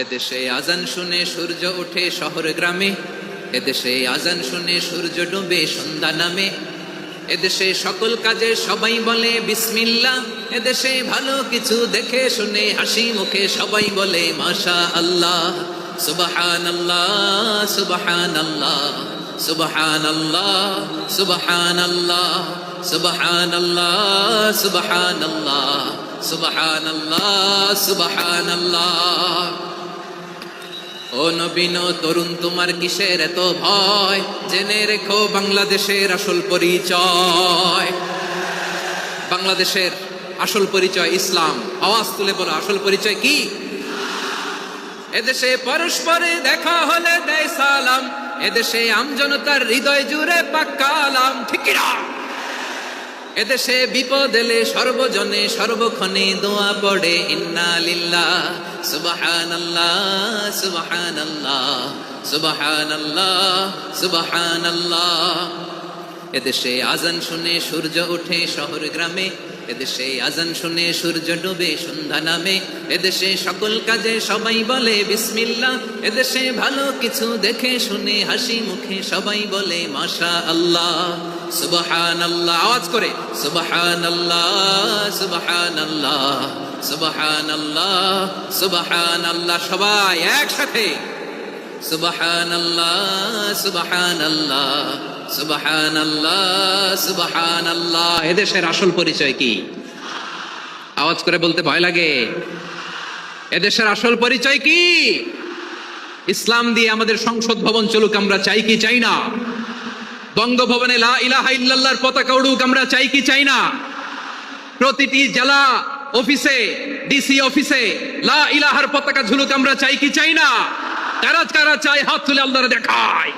এদেশে আজান শুনে সূর্য ওঠে শহর গ্রামে, এদেশে আজান শুনে সূর্য ডুবে সন্ধ্যা নামে। এদেশে সকল কাজে সবাই বলে বিসমিল্লাহ, এদেশে ভালো কিছু দেখে শুনে হাসি মুখে সবাই বলে মাশা আল্লাহ। সুবহানাল্লাহ সুবহানাল্লাহ সুবহানাল্লাহ সুবহানাল্লাহ সুবহানাল্লাহ সুবহানাল্লাহ সুবহানাল্লাহ সুবহানাল্লাহ। ও নবীন তরুণ, তোমার কিসের এত ভয়? জেনে রেখো বাংলাদেশের আসল পরিচয়। বাংলাদেশের আসল পরিচয় ইসলাম। আওয়াজ তুলে বলো, আসল পরিচয় কি? এদেশে পরস্পরে দেখা হলে দেয় সালাম, এদেশে আমজনতার হৃদয় জুড়ে পাক্কা আলাম, ঠিক না? এদেশে বিপদ এলে সর্বজনে সর্বক্ষণে দোয়া পড়ে ইন্না লিল্লাহ সুবহানাল্লাহ সুবহানাল্লাহ সুবহানাল্লাহ সুবহানাল্লাহ। এদেশে আজান শুনে সূর্য ওঠে শহর গ্রামে, এদেশে আজান শুনে সূর্য ডুবে সন্ধ্যা নামে। এদেশে সকল কাজে সবাই বলে বিসমিল্লাহ, এদেশে ভালো কিছু দেখে শুনে হাসি মুখে সবাই বলে মাশা আল্লাহ। সুবহানাল্লাহ, আওয়াজ করে সুবহানাল্লাহ সুবহানাল্লাহ সুবহানাল্লাহ সুবহানাল্লাহ। সবাই একসাথে সুবহানাল্লাহ সুবহানাল্লাহ সুবহানাল্লাহ সুবহানাল্লাহ। এদেশের আসল পরিচয় কি? আওয়াজ করে বলতে ভয় লাগে। এদেশের আসল পরিচয় কি? ইসলাম দিয়ে আমাদের সংসদ ভবন চলুক, আমরা চাই কি চাই না? বঙ্গভবনে লা ইলাহা ইল্লাল্লাহর পতাকা উড়ুক, আমরা চাই কি চাই না? প্রতিটি জেলা অফিসে, ডিসি অফিসে লা ইলাহার পতাকা ঝুলুক, আমরা চাই কি চাই না? কারা কারা চাই হাত তুলে আল্লাহরে দেখায়।